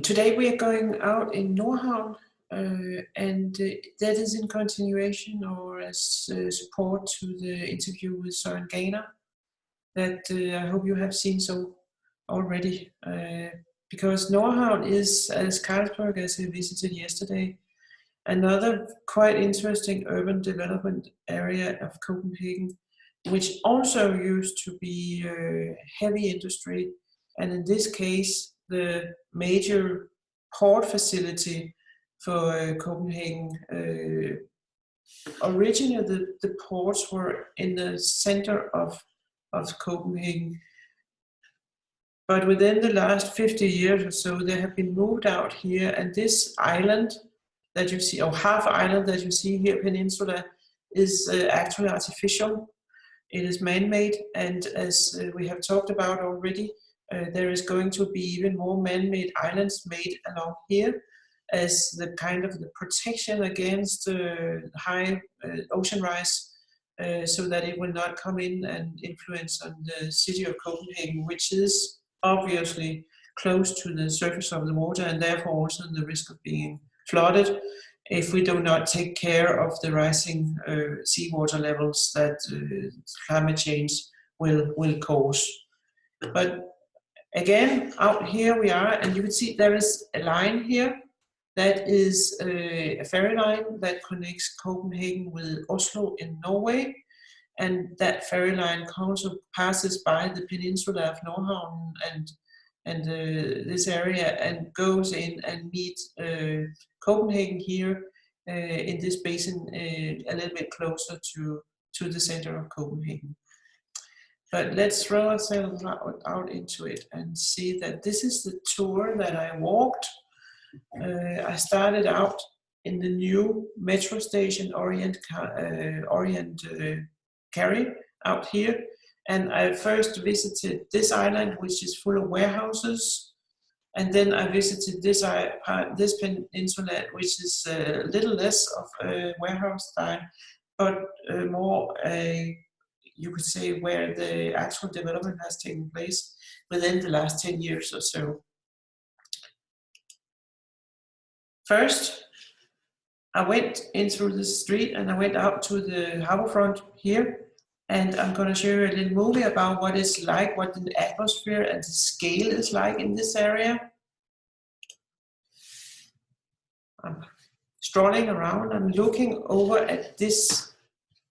Today we are going out in Nordhavn, and that is in continuation or as support to the interview with Søren Gainer that I hope you have seen so already. Because Nordhavn is, as Carlsberg, as we visited yesterday, another quite interesting urban development area of Copenhagen, which also used to be heavy industry, and in this case, the major port facility for Copenhagen. Originally, the ports were in the center of Copenhagen, but within the last 50 years or so, they have been moved out here, and this island that you see, or half island that you see here, peninsula, is actually artificial. It is man-made, and as we have talked about already, there is going to be even more man-made islands made along here as the kind of the protection against high ocean rise, so that it will not come in and influence on the city of Copenhagen, which is obviously close to the surface of the water and therefore also the risk of being flooded if we do not take care of the rising seawater levels that climate change will cause. But again, out here we are, and you can see there is a line here that is a ferry line that connects Copenhagen with Oslo in Norway, and that ferry line also passes by the peninsula of Nordhavn and this area and goes in and meets Copenhagen here in this basin a little bit closer to the center of Copenhagen. But let's throw ourselves out into it and see that this is the tour that I walked. I started out in the new metro station Orient Carry out here, and I first visited this island, which is full of warehouses, and then I visited this peninsula, which is a little less of a warehouse style, but more you could say where the actual development has taken place within the last 10 years or so. First, I went in through the street and I went out to the harborfront here, and I'm going to show you a little movie about what it's like, what the atmosphere and the scale is like in this area. I'm strolling around, I'm looking over at this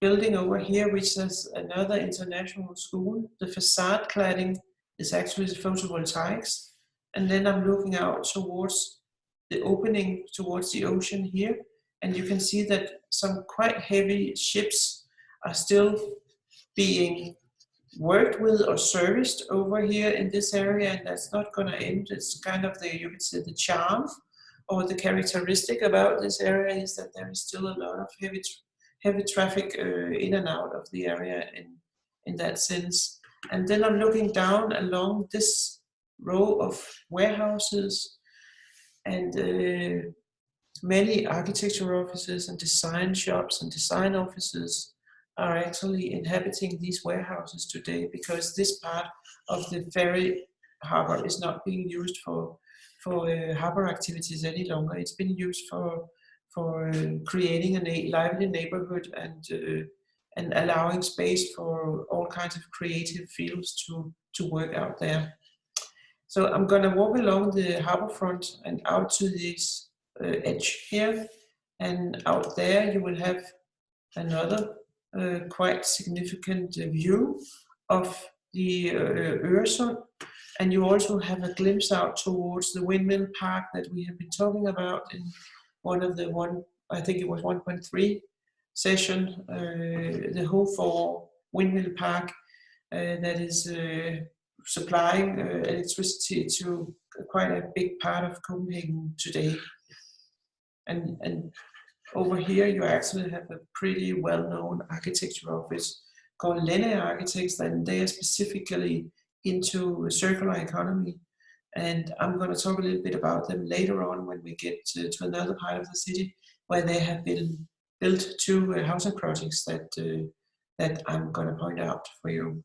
building over here, which is another international school. The facade cladding is actually the photovoltaics, and then I'm looking out towards the opening towards the ocean here, and you can see that some quite heavy ships are still being worked with or serviced over here in this area, and that's not going to end. It's kind of the, you could say, the charm or the characteristic about this area is that there is still a lot of heavy traffic in and out of the area in that sense. And then I'm looking down along this row of warehouses, and many architecture offices and design shops and design offices are actually inhabiting these warehouses today, because this part of the ferry harbor is not being used for harbor activities any longer. It's been used for creating a lively neighborhood and allowing space for all kinds of creative fields to work out there. So I'm going to walk along the harbor front and out to this edge here, and out there you will have another quite significant view of the Øresund, and you also have a glimpse out towards the windmill park that we have been talking about in I think it was 1.3 session, the Hofor windmill park that is supplying electricity to quite a big part of Copenhagen today. And over here you actually have a pretty well-known architecture office called Lenne Architects, and they are specifically into circular economy. And I'm going to talk a little bit about them later on when we get to another part of the city where they have been built two housing projects that I'm going to point out for you.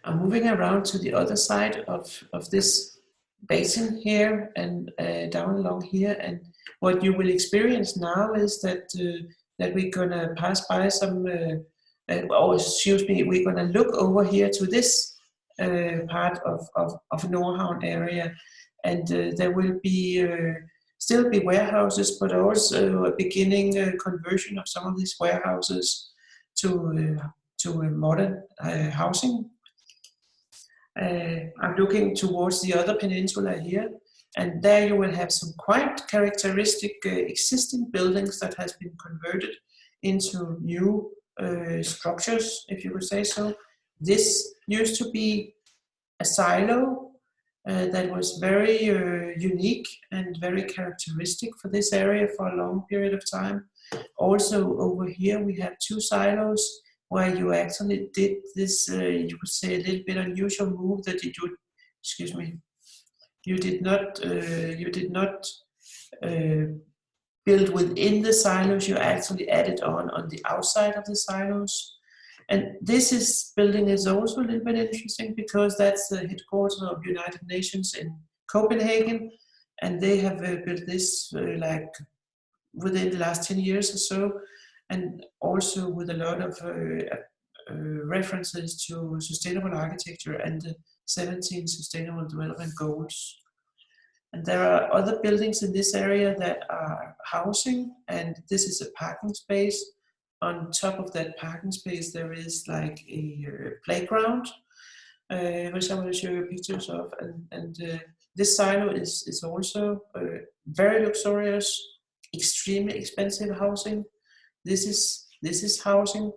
I'm moving around to the other side of this basin here and down along here. And what you will experience now is that that we're gonna pass by some, or excuse me, we're gonna look over here to this part of Nordhavn area, and there will be still be warehouses, but also a beginning conversion of some of these warehouses to modern housing. I'm looking towards the other peninsula here, and there you will have some quite characteristic existing buildings that has been converted into new structures, if you could say so. This used to be a silo that was very unique and very characteristic for this area for a long period of time. Also over here we have two silos where you actually did this, you could say, a little bit unusual move that you did, excuse me, you did not build within the silos, you actually added on the outside of the silos. And this building is also a little bit interesting because that's the headquarters of United Nations in Copenhagen, and they have built this like within the last 10 years or so, and also with a lot of references to sustainable architecture and the 17 Sustainable Development Goals. And there are other buildings in this area that are housing, and this is a parking space. On top of that parking space, there is like a playground, which I will show you pictures of. And this silo is also very luxurious, extremely expensive housing. This is housing,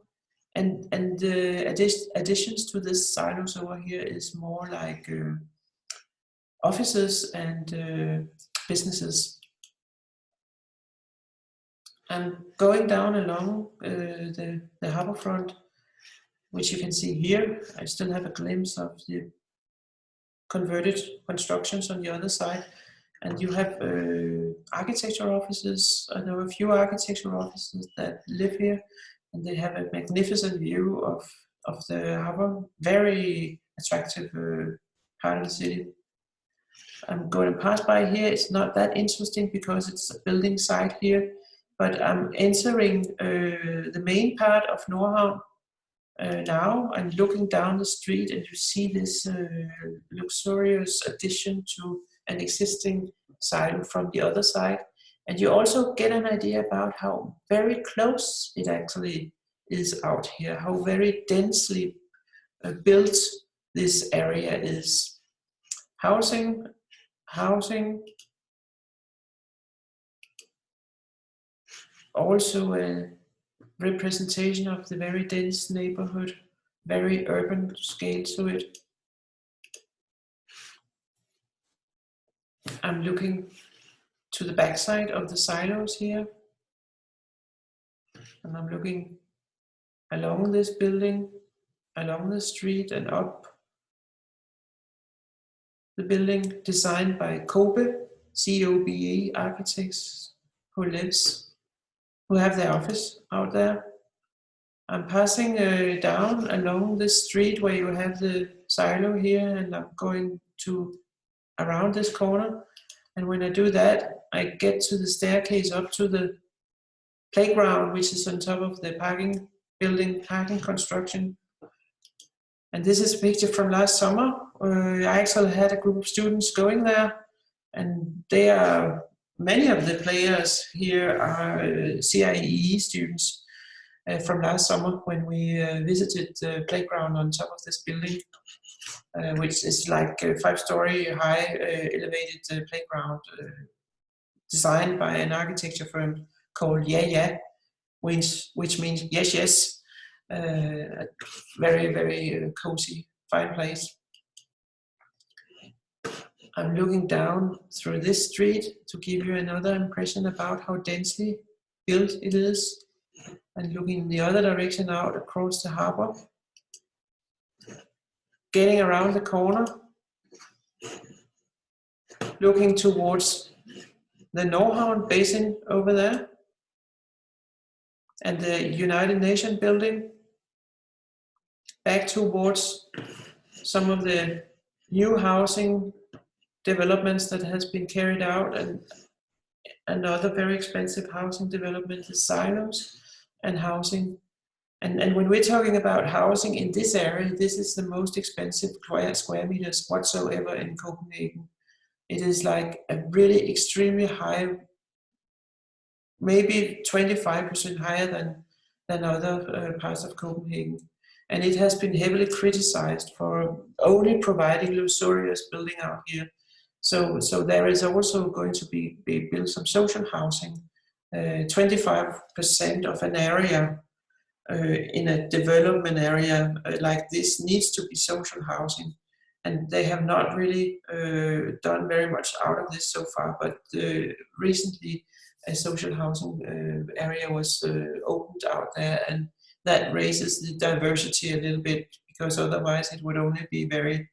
and additions to this silos over here is more like offices and businesses. I'm going down along the harbourfront, which you can see here. I still have a glimpse of the converted constructions on the other side. And you have architecture offices. I know a few architecture offices that live here, and they have a magnificent view of the harbour. Very attractive part of the city. I'm going to pass by here. It's not that interesting because it's a building site here, but I'm entering the main part of Nordhavn now and looking down the street, and you see this luxurious addition to an existing silo from the other side. And you also get an idea about how very close it actually is out here, how very densely built this area is. Housing, also a representation of the very dense neighborhood, very urban scale to it. I'm looking to the backside of the silos here, and I'm looking along this building, along the street and up the building, designed by Kobe, C-O-B-E architects, who have their office out there. I'm passing down along this street where you have the silo here, and I'm going around this corner. And when I do that, I get to the staircase up to the playground, which is on top of the parking construction. And this is a picture from last summer. I actually had a group of students going there, and many of the players here are CIEE students from last summer when we visited the playground on top of this building, which is like a 5-story high elevated playground designed by an architecture firm called Yeah, which means yes, yes. A very, very cozy, fine place. I'm looking down through this street to give you another impression about how densely built it is, and looking in the other direction out across the harbor. Getting around the corner, looking towards the Nordhavn basin over there, and the United Nations building, back towards some of the new housing developments that has been carried out, and another very expensive housing development is silos and housing. And when we're talking about housing in this area, this is the most expensive square meters whatsoever in Copenhagen. It is like a really extremely high, maybe 25% higher than other parts of Copenhagen. And it has been heavily criticized for only providing luxurious building out here. So there is also going to be built some social housing. 25% of an area in a development area like this needs to be social housing. And they have not really done very much out of this so far, but recently a social housing area was opened out there, and that raises the diversity a little bit, because otherwise it would only be very,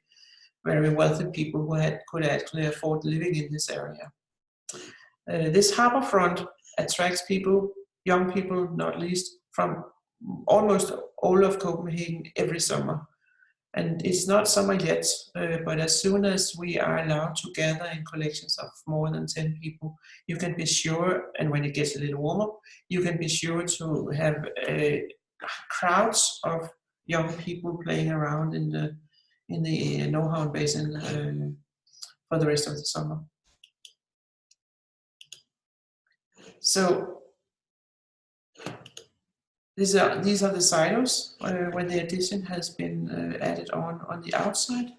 very wealthy people who could actually afford living in this area. This harbor front attracts people, young people not least, from almost all of Copenhagen every summer. And it's not summer yet, but as soon as we are allowed to gather in collections of more than 10 people, you can be sure, and when it gets a little warmer, you can be sure to have crowds of young people playing around in the Nordhavn Basin for the rest of the summer. So these are the silos when the addition has been added on the outside.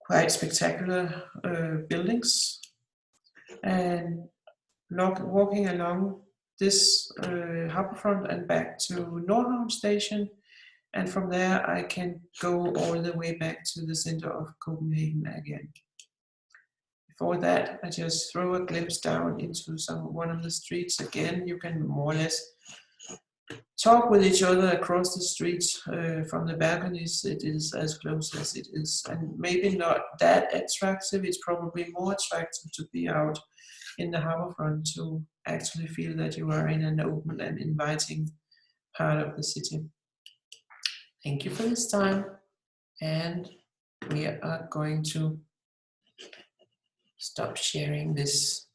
Quite spectacular buildings. And walking along this harbourfront and back to Nordhavn station, and from there I can go all the way back to the center of Copenhagen again. Before that, I just throw a glimpse down into one of the streets. Again, you can more or less talk with each other across the streets from the balconies. It is as close as it is, and maybe not that attractive. It's probably more attractive to be out in the harbourfront to actually feel that you are in an open and inviting part of the city. Thank you for this time, and we are going to stop sharing this